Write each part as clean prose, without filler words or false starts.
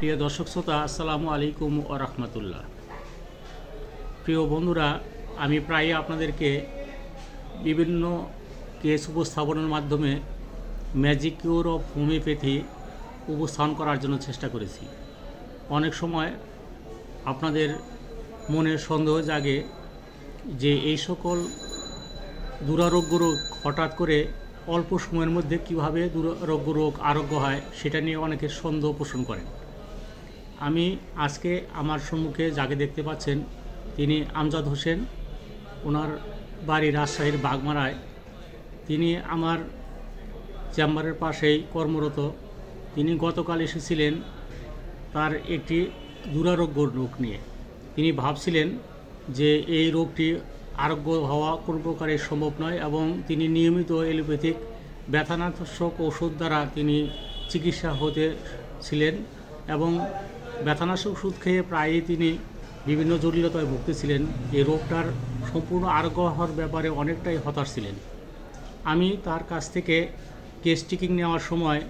প্রিয় দর্শক শ্রোতা, আসসালামু আলাইকুম ওয়া রাহমাতুল্লাহ। প্রিয় বন্ধুরা, আমি প্রায় আপনাদেরকে বিভিন্ন কেস উপস্থাপনের মাধ্যমে ম্যাজিক কিউর অফ হোমিওপ্যাথি উপস্থাপন করার জন্য চেষ্টা করেছি। অনেক সময় আপনাদের মনে সন্দেহ জাগে যে এই সকল দুরারোগ্য রোগ হঠাৎ করে অল্প সময়ের মধ্যে কীভাবে দুরারোগ্য রোগ আরোগ্য হয়, সেটা নিয়ে অনেকে সন্দেহ পোষণ করেন। আমি আজকে আমার সম্মুখে যাকে দেখতে পাচ্ছেন, তিনি আমজাদ হোসেন। ওনার বাড়ি রাজশাহীর বাগমারায়। তিনি আমার চেম্বারের পাশেই কর্মরত। তিনি গতকাল এসেছিলেন তার একটি দুরারোগ্য রোগ নিয়ে। তিনি ভাবছিলেন যে এই রোগটি আরোগ্য হওয়া কোনো প্রকারে সম্ভব নয় এবং তিনি নিয়মিত এলোপ্যাথিক ব্যথানাশক ওষুধ দ্বারা তিনি চিকিৎসা হতেছিলেন এবং ব্যথানাশক ওষুধ খেয়ে প্রায়ই তিনি বিভিন্ন জটিলতায় ভুগতেছিলেন। এই রোগটার সম্পূর্ণ আরোগ্য হওয়ার ব্যাপারে অনেকটাই হতাশ ছিলেন। আমি তার কাছ থেকে কেস টেকিং নেওয়ার সময়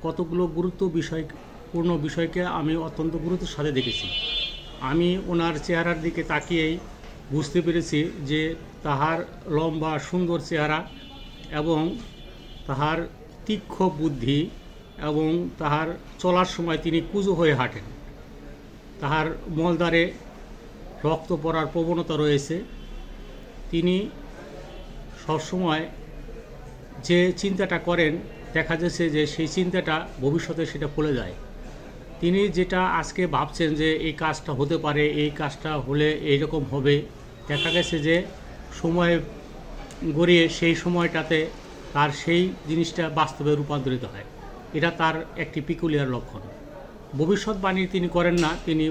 কতগুলো গুরুত্বপূর্ণ বিষয়কে আমি অত্যন্ত গুরুত্বের সাথে দেখেছি। আমি ওনার চেহারার দিকে তাকিয়েই বুঝতে পেরেছি যে তাহার লম্বা সুন্দর চেহারা এবং তাহার তীক্ষ্ণ বুদ্ধি এবং তাহার চলার সময় তিনি কুঁজো হয়ে হাঁটেন। তাহার মলদ্বারে রক্ত পড়ার প্রবণতা রয়েছে। তিনি সবসময় যে চিন্তাটা করেন, দেখা যাচ্ছে যে সেই চিন্তাটা ভবিষ্যতে সেটা ফলে যায়। তিনি যেটা আজকে ভাবছেন যে এই কাজটা হতে পারে, এই কাজটা হলে এইরকম হবে, দেখা গেছে যে সময় গড়িয়ে সেই সময়টাতে তার সেই জিনিসটা বাস্তবে রূপান্তরিত হয়। এটা তার একটি পিকুলিয়ার লক্ষণ। ভবিষ্যৎবাণী তিনি করেন না, তিনি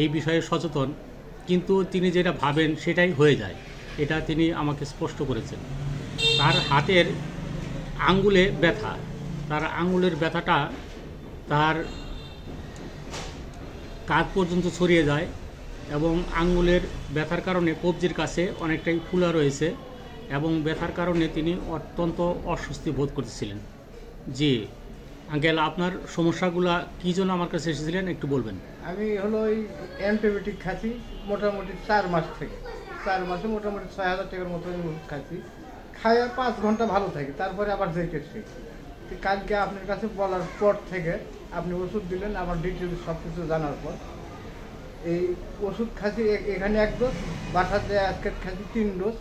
এই বিষয়ে সচেতন, কিন্তু তিনি যেটা ভাবেন সেটাই হয়ে যায়। এটা তিনি আমাকে স্পষ্ট করেছেন। তার হাতের আঙ্গুলে ব্যথা, তার আঙ্গুলের ব্যথাটা তার কাঁধ পর্যন্ত ছড়িয়ে যায় এবং আঙ্গুলের ব্যথার কারণে কবজির কাছে অনেকটাই ফুলা রয়েছে এবং ব্যথার কারণে তিনি অত্যন্ত অস্বস্তি বোধ করতেছিলেন। জি আঙ্কেল, আপনার সমস্যাগুলো কী জন্য আমার কাছে এসেছিলেন একটু বলবেন? আমি হলো ওই অ্যান্টিবায়োটিক খাচ্ছি মোটামুটি 4 মাস থেকে। 4 মাসে মোটামুটি 6000 টাকার মতো ওষুধ খাচ্ছি। খাইয়া 5 ঘন্টা ভালো থাকি, তারপরে আবার জেকেছি। কালকে আপনার কাছে বলার পর থেকে আপনি ওষুধ দিলেন, আমার ডিটেলস সব কিছু জানার পর এই ওষুধ খাচ্ছি। এখানে 1 ডোজ, বাসাতে আজকে খাচ্ছি 3 ডোজ।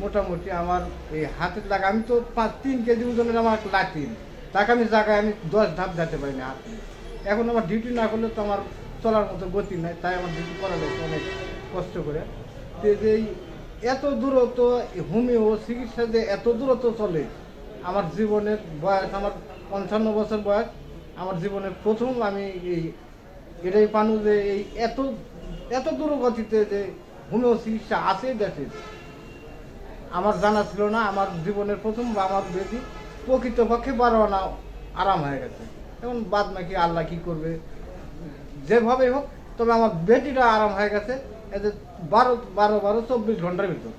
মোটামুটি আমার এই হাতের লাগা, আমি তো 3 কেজি ওজনের আমার লাঠি, তাকে আমি জায়গায় আমি 10 ধাপ যেতে পারি না হাতে। এখন আমার ডিউটি না করলে তো আমার চলার মতো গতি নাই, তাই আমার ডিউটি করা যাচ্ছে অনেক কষ্ট করে। তো এই এত দূরত্ব হোমিও চিকিৎসা যে এত দূরত্ব চলে, আমার জীবনের বয়স, আমার 55 বছর বয়স, আমার জীবনের প্রথম আমি এটাই পানু যে এই এত দূরগতিতে যে হোমিও চিকিৎসা আছে দেশে, আমার জানা ছিল না। আমার জীবনের প্রথম আমার বেশি প্রকৃতপক্ষে 12 আনা আরাম হয়ে গেছে। এখন বাদ নাকি আল্লাহ কি করবে, যেভাবে হোক, তবে আমার বেটিটা আরাম হয়ে গেছে এতে 24 ঘন্টার ভিতর।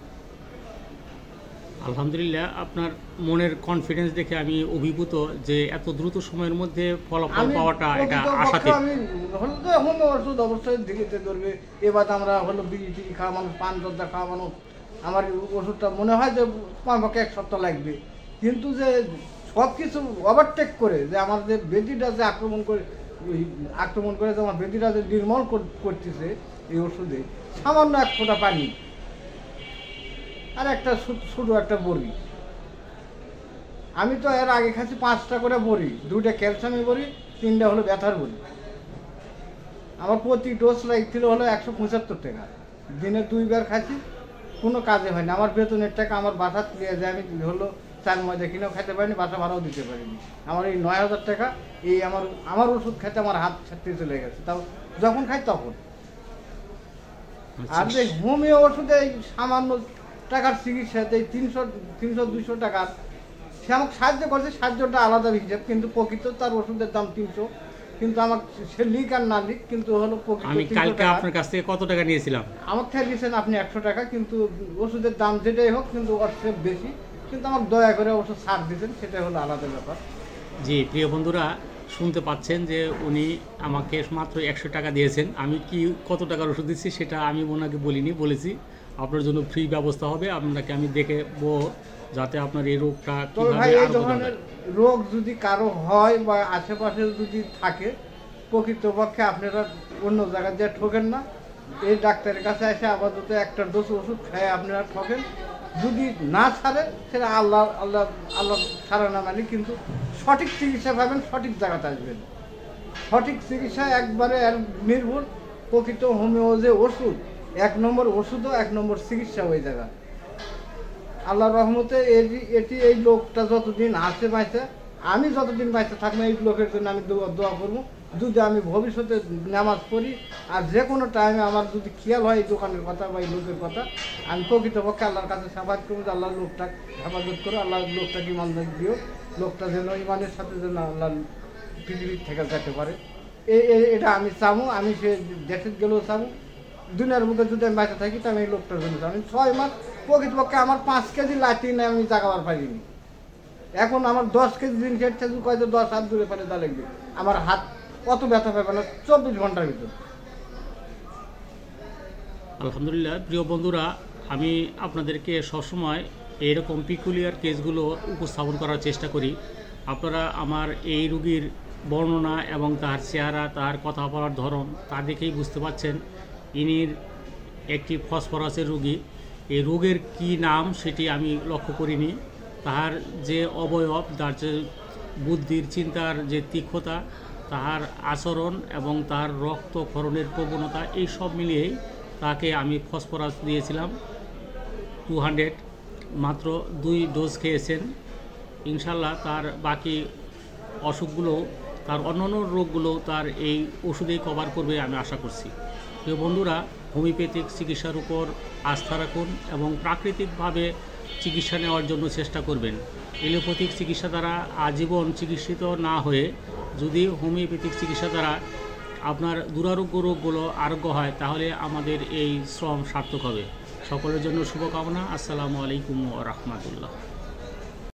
আলহামদুলিল্লাহ, আপনার মনের কনফিডেন্স দেখে আমি অভিভূত যে এত দ্রুত সময়ের মধ্যে ফলাফল পাওয়াটা এটা আশাতীত। আমি হলো তো হোমিও ওষুধ অবশ্যই দিতে ধরবে। এবার আমরা হলো বিড়ি টিড়ি খাওয়া মানুষ, পান জর্দা খাওয়া মানুষ, আমার ওষুধটা মনে হয় যে আমাকে 1 সপ্তাহ লাগবে। কিন্তু যে সব কিছু ওভারটেক করে যে আমার যে বেদিটা যে আক্রমণ করে যে আমার বেদিটা যে নির্মল করতেছে এই ওষুধে, সামান্য 1 ফোঁটা পানি আর একটা ছোটো একটা বড়ি। আমি তো এর আগে খাচ্ছি 5টা করে বড়ি, 2টা ক্যালসিয়ামের বড়ি, 3টা হলো ব্যথার বড়ি। আমার প্রতি ডোজ লাগছিল হলো 175 টাকা। দিনে 2 বার খাচ্ছি, কোনো কাজে হয়নি। আমার বেতনের টাকা আমার বাসা দিয়ে যায়, আমি হলো 4 ময়দা কিনেও খেতে পারিনি, বাসা ভাড়াও দিতে পারিনি। আমার এই 9000 টাকা এই আমার ওষুধ খেতে আমার হাত ছাড়তে চলে গেছে, তাও যখন খাই তখন। আর যে হোমিও ওষুধে এই সামান্য টাকার চিকিৎসাতে 300-200 টাকার সে আমাকে সাহায্য করছে, সাহায্যটা আলাদা হিসাব, কিন্তু প্রকৃত তার ওষুধের দাম 300। কিন্তু আমার সে লিক আর না লিক, কিন্তু হলো আমি কালকে আপনার কাছ থেকে কত টাকা নিয়েছিলাম? আমার থেকে দিয়েছেন আপনি 100 টাকা, কিন্তু ওষুধের দাম যেটাই হোক কিন্তু ওর চেয়ে বেশি, কিন্তু আমাকে দয়া করে ওষুধ ছাড় দিয়েছেন, সেটাই হলো আলাদা ব্যাপার। জি প্রিয় বন্ধুরা, শুনতে পাচ্ছেন যে উনি আমাকে মাত্র 100 টাকা দিয়েছেন। আমি কি কত টাকার ওষুধ দিচ্ছি সেটা আমি ওনাকে বলিনি, বলেছি আপনার জন্য ফ্রি ব্যবস্থা হবে, আপনাকে আমি দেখবো যাতে আপনার এই রোগটা তবে ভাই এই ধরনের রোগ যদি কারো হয় বা আশেপাশে যদি থাকে, প্রকৃতপক্ষে আপনারা অন্য জায়গায় যে ঠকেন না, এই ডাক্তারের কাছে এসে আপাতত একটা ডোজ ওষুধ খেয়ে আপনারা ঠকেন। যদি না ছাড়ে সেটা আল্লাহ আল্লাহ আল্লাহ ছাড়া না মানে, কিন্তু সঠিক চিকিৎসা পাবেন, সঠিক জায়গাতে আসবেন। সঠিক চিকিৎসা একবারে নির্ভুল। প্রকৃত হোমিও যে ওষুধ, 1 নম্বর ওষুধও 1 নম্বর চিকিৎসা ওই জায়গা। আল্লাহর রহমতে এটি এই লোকটা যতদিন আছে বাইছে, আমি যতদিন বাইছে থাকবো এই লোকের জন্য আমি দোয়া করবো। যদি আমি ভবিষ্যতে নামাজ পড়ি আর যে কোনো টাইমে আমার যদি খেয়াল হয় এই দোকানের কথা বা এই লোকের কথা, আমি প্রকৃতপক্ষে আল্লাহর কাছে সাবাদ করবো যে আল্লাহর লোকটা হেফাজত করো, আল্লাহর লোকটাকে ইমান দিও, লোকটা যেন ইমানের সাথে যেন আল্লাহ পৃথিবীর থেকে যেতে পারে। এটা আমি চাবো। আমি সে দেশে গেলেও চাবো, দুনিয়ার বুকে যদি আমি বাইরে থাকি তাহলে এই লোকটার জন্য চাবো। 6 মাস প্রকৃতপক্ষে আমার 5 কেজি লাঠিন আমি জাগাবার পারিনি। এখন আমার 10 কেজি দিন খেটছে, হয়তো 10 হাত দূরে পারে তা লাগবে, আমার হাত কত ব্যথা পাবে না 24 ঘন্টার ভিতর। আলহামদুলিল্লাহ। প্রিয় বন্ধুরা, আমি আপনাদেরকে সবসময় এরকম পিকুলিয়ার কেসগুলো উপস্থাপন করার চেষ্টা করি। আপনারা আমার এই রোগীর বর্ণনা এবং তার চেহারা, তার কথা বলার ধরন তা দেখেই বুঝতে পারছেন ইনির একটি ফসফরাসের রোগী। এই রোগের কি নাম সেটি আমি লক্ষ্য করিনি। তাহার যে অবয়ব, তার যে বুদ্ধির চিন্তার যে তীক্ষ্ণতা, তাহার আচরণ এবং তার রক্তক্ষরণের প্রবণতা, এই সব মিলিয়েই তাকে আমি ফসফরাস দিয়েছিলাম 200। মাত্র 2 ডোজ খেয়েছেন। ইনশাল্লাহ তার বাকি অসুখগুলো, তার অন্যান্য রোগগুলো তার এই ওষুধেই কভার করবে আমি আশা করছি। প্রিয় বন্ধুরা, হোমিওপ্যাথিক চিকিৎসার উপর আস্থা রাখুন এবং প্রাকৃতিকভাবে চিকিৎসা নেওয়ার জন্য চেষ্টা করবেন। এলোপ্যাথিক চিকিৎসা দ্বারা আজীবন চিকিৎসিত না হয়ে যদি হোমিওপ্যাথিক চিকিৎসা দ্বারা আপনার দুরারোগ্য রোগগুলো আরোগ্য হয়, তাহলে আমাদের এই শ্রম সার্থক হবে। সকলের জন্য শুভকামনা। আসসালামু আলাইকুম ওয়া রাহমাতুল্লাহ।